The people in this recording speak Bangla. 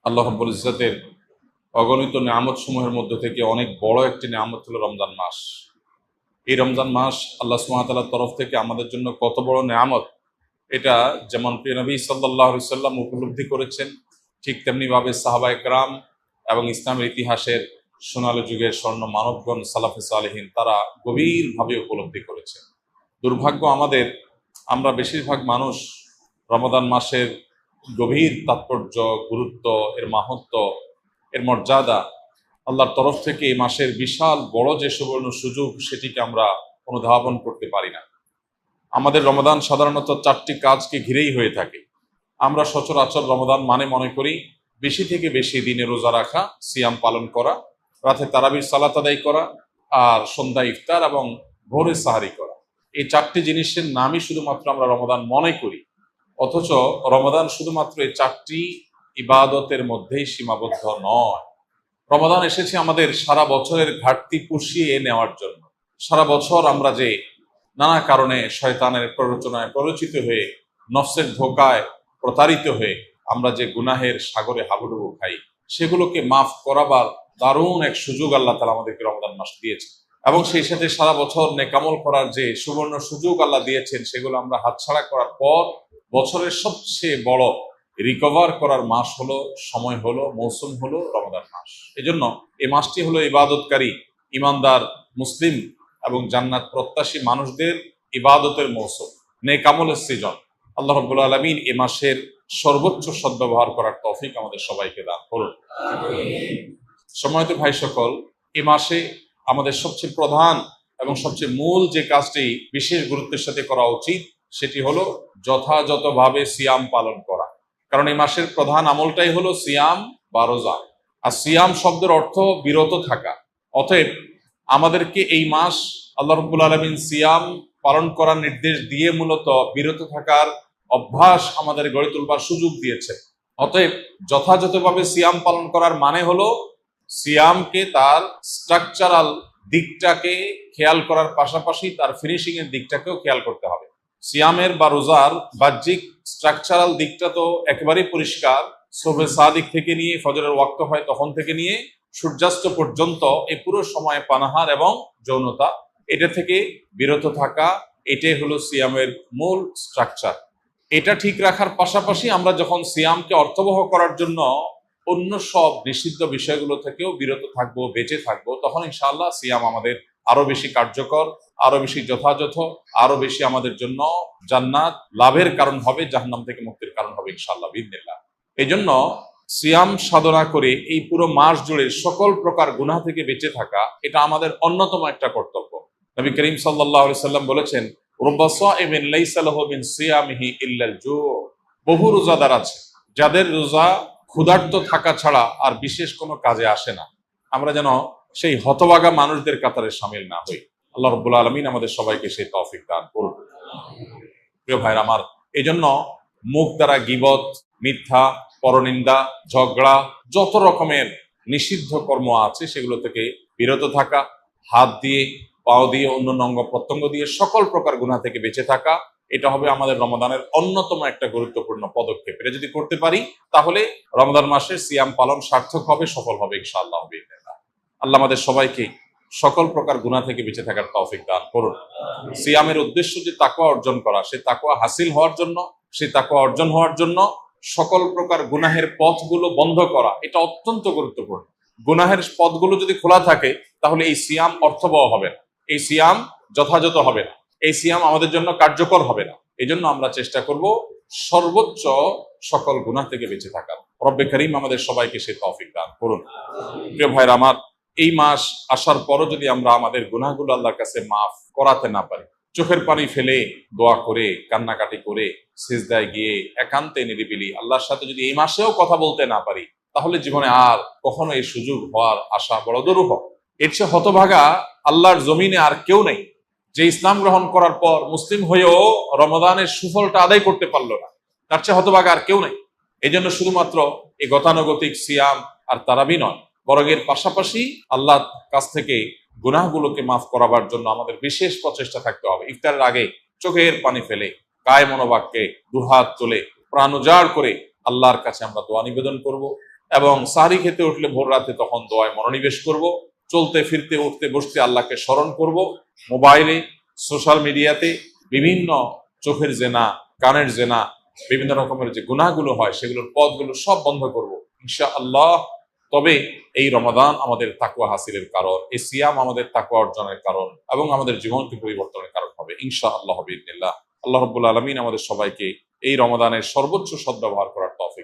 আল্লাহ রাব্বুল ইজ্জতের অগণিত নিয়ামত সমূহের মধ্যে থেকে অনেক বড় একটি নিয়ামত হলো রমজান মাস। এই রমজান মাস আল্লাহ সুবহানাহু ওয়া তাআলার তরফ থেকে আমাদের জন্য কত বড় নিয়ামত, এটা যেমন প্রিয় নবী সাল্লাল্লাহু আলাইহি সাল্লাম উপলব্ধি করেছেন, ঠিক তেমনিভাবে সাহাবায়ে কেরাম এবং ইসলামের ইতিহাসের সোনালী যুগের স্বর্ণ মানবগণ সালাফে সালেহিন তারা গভীরভাবে উপলব্ধি করেছেন। দুর্ভাগ্য আমাদের, আমরা বেশিরভাগ মানুষ রমাদান মাসের গভীর তাৎপর্য, গুরুত্ব, এর মাহাত্ম্য, এর মর্যাদা, আল্লাহর তরফ থেকে এই মাসের বিশাল বড় যে সুবর্ণ সুযোগ, সেটিকে আমরা অনুধাবন করতে পারি না। আমাদের রমাদান সাধারণত 4টি কাজকে ঘিরেই হয়ে থাকে। আমরা সচরাচর রমাদান মানে মনে করি বেশি থেকে বেশি দিনে রোজা রাখা, সিয়াম পালন করা, রাতে তারাবির সালাত আদায় করা, আর সন্ধ্যায় ইফতার এবং ভোরে সাহারি করা। এই 4টি জিনিসের নামই শুধুমাত্র আমরা রমাদান মনে করি, অথচ রমাদান শুধুমাত্র এই 4টি ইবাদতের মধ্যেই সীমাবদ্ধ নয়। রমাদান এসেছে আমাদের সারা বছরের ঘাটতি পুষিয়ে নেওয়ার জন্য। সারা বছর আমরা যে নানা কারণে শয়তানের প্ররোচনায় প্ররোচিত হয়ে, নফসের ধোকায় প্রতারিত হয়ে আমরা যে গুনাহের সাগরে হাবুডুবু খাই, সেগুলোকে মাফ করাবার দারুণ এক সুযোগ আল্লাহ তাআলা আমাদেরকে রমজান মাস দিয়েছে। এবং সেই সাথে সারা বছর নেকামল করার যে সুবর্ণ সুযোগ আল্লাহ দিয়েছেন, সেগুলো আমরা হাতছাড়া করার পর বছরের সবচেয়ে বড় রিকভার করার মাস হলো, সময় হলো, মৌসুম হলো রমাদান মাস। এজন্য এই মাসটি হলো ইবাদতকারী, ইমানদার, মুসলিম এবং জান্নাত প্রত্যাশী মানুষদের ইবাদতের মৌসুম, নেক আমলের সৃজন। আল্লাহ রাব্বুল আলামিন এ মাসের সর্বোচ্চ সদ্ব্যবহার করার তৌফিক আমাদের সবাইকে দান করুন। সম্মানিত ভাই সকল, এ মাসে আমাদের সবচেয়ে প্রধান এবং সবচেয়ে মূল যে কাজটি বিশেষ গুরুত্বের সাথে করা উচিত, সেটি হলো যথাযথভাবে সিয়াম পালন করা। কারণ এই মাসের প্রধান আমলটাই হলো সিয়াম বা রোজা। আর সিয়াম শব্দের অর্থ বিরত থাকা। অতএব আমাদেরকে এই মাস আল্লাহ রাব্বুল আলামিন সিয়াম পালন করার নির্দেশ দিয়ে মূলত বিরত থাকার অভ্যাস আমাদের গড়ে তুলবার সুযোগ দিয়েছে। অতএব যথাযথভাবে সিয়াম পালন করার মানে হলো সিয়ামকে তার স্ট্রাকচারাল দিকটাকে খেয়াল করার পাশাপাশি তার ফিনিশিং এর দিকটাকেও খেয়াল করতে হবে। সিয়ামের বা রোজার বাহ্যিক স্ট্রাকচারাল দিকটা তো একেবারেই পরিষ্কার। সুবহে সাদিক থেকে নিয়ে ফজরের ওয়াক্ত হয় তখন থেকে নিয়ে সূর্যাস্ত পর্যন্ত এই পুরো সময় পানাহার এবং যৌনতা, এটা থেকে বিরত থাকা, এটাই হলো সিয়ামের মূল স্ট্রাকচার। এটা ঠিক রাখার পাশাপাশি আমরা যখন সিয়ামকে অর্থবহ করার জন্য অন্য সব নিষিদ্ধ বিষয়গুলো থেকেও বিরত থাকবো, বেঁচে থাকবো, তখন ইনশাআল্লাহ সিয়াম আমাদের আরো বেশি কার্যকর, আরো বেশি যথাযথ, আরো বেশি আমাদের জন্য জান্নাত লাভের কারণ হবে, জাহান্নাম থেকে মুক্তির কারণ হবে ইনশাআল্লাহ বিইذনিল্লাহ। এই জন্য সিয়াম সাধনা করে এই পুরো মাস জুড়ে সকল প্রকার গুনাহ থেকে বেঁচে থাকা, এটা আমাদের অন্যতম একটা কর্তব্য। নবী করিম সাল্লাল্লাহু আলাইহি সাল্লাম বলেছেন, রুব্বা সাইমিন লাইসা লাহু মিন সিয়ামিহি ইল্লাল জু। বহু রোজাদার আছে যাদের রোজা ক্ষুধার্ত থাকা ছাড়া আর বিশেষ কোনো কাজে আসে না। আমরা যেন সেই হতভাগা মানুষদের কাতারে শামিল না হই। আল্লাহ রাব্বুল আলামিন আমাদের সবাইকে সেই তৌফিক দান করুন। প্রিয় ভাইরা আমার, এই জন্য মুখ দ্বারা গীবত, মিথ্যা, পরনিন্দা, ঝগড়া, যত রকমের নিষিদ্ধ কর্ম আছে সেগুলো থেকে বিরত থাকা, হাত দিয়ে, পাও দিয়ে, অন্য অঙ্গ প্রত্যঙ্গ দিয়ে সকল প্রকার গুনাহ থেকে বেঁচে থাকা, এটা হবে আমাদের রমাদানের অন্যতম একটা গুরুত্বপূর্ণ পদক্ষেপ। এটা যদি করতে পারি তাহলে রমাদান মাসের সিয়াম পালন সার্থক হবে, সফল হবে ইনশাআল্লাহ বিইذনিল্লাহ। আল্লাহ আমাদের সবাইকে সকল প্রকার গুনাহ থেকে বেঁচে থাকার তৌফিক দান করুন। সিয়ামের উদ্দেশ্য যে তাকওয়া অর্জন করা, সে তাকওয়া হাসিল হওয়ার জন্য, সে তাকওয়া অর্জন হওয়ার জন্য সকল প্রকার গুনাহের পথগুলো বন্ধ করা, এটা অত্যন্ত গুরুত্বপূর্ণ। গুনাহের পথগুলো যদি খোলা থাকে তাহলে এই সিয়াম অর্থবহ হবে না, এই সিয়াম যথাযথ হবে না, এই সিয়াম আমাদের জন্য কার্যকর হবে না। এই জন্য আমরা চেষ্টা করব সর্বোচ্চ সকল গুনাহ থেকে বেঁচে থাকার। রব্বে করিম আমাদের সবাইকে সেই তৌফিক দান করুন। প্রিয় ভাইরা আমার, এই মাস আসার পরও যদি আমরা আমাদের গুনাহগুলো আল্লাহর কাছে মাফ করাতে না পারি, চোখের পানি ফেলে দোয়া করে, কান্নাকাটি করে, সিজদায় গিয়ে একান্তে নিরিবিলি আল্লাহর সাথে যদি এই মাসেও কথা বলতে না পারি, তাহলে জীবনে আর কখনো এই সুযোগ হওয়ার আশা বড় দুরূহ। এর চেয়ে হতভাগা আল্লাহর জমিনে আর কেউ নেই, যে ইসলাম গ্রহণ করার পর মুসলিম হয়েও রমাদানের সুফলটা আদায় করতে পারলো না। তার চেয়ে হতভাগা আর কেউ নেই। এই জন্য শুধুমাত্র এই গতানুগতিক সিয়াম আর তারাবি নয়, বরং এর পাশাপাশি আল্লাহর কাছ থেকে গুনাহগুলোকে মাফ করাবার জন্য আমাদের বিশেষ প্রচেষ্টা থাকতে হবে। ইফতারের আগে চোখের পানি ফেলে, কায় মনোবাক্যে দুহাত তুলে, প্রাণ উজাড় করে আল্লাহর কাছে আমরা দোয়া নিবেদন করব। এবং সাহরি খেতে উঠলে ভোর রাতে তখন দোয়ায় মনোনিবেশ করব। চলতে ফিরতে উঠতে বসতে আল্লাহকে স্মরণ করব। মোবাইলে, সোশ্যাল মিডিয়াতে বিভিন্ন চোখের জেনা, কানের জেনা, বিভিন্ন রকমের যে গুনাহগুলো হয় সেগুলোর পথগুলো সব বন্ধ করব ইনশাআল্লাহ। তবে এই রমাদান আমাদের তাকওয়া হাসিলের কারণ, এই সিয়াম আমাদের তাকওয়া অর্জনের কারণ এবং আমাদের জীবনকে পরিবর্তনের কারণ হবে ইনশাআল্লাহ বিইذنিল্লাহ। আল্লাহ রাব্বুল আলামিন আমাদের সবাইকে এই রমাদানের সর্বোচ্চ সদ্ব্যবহার করার তৌফিক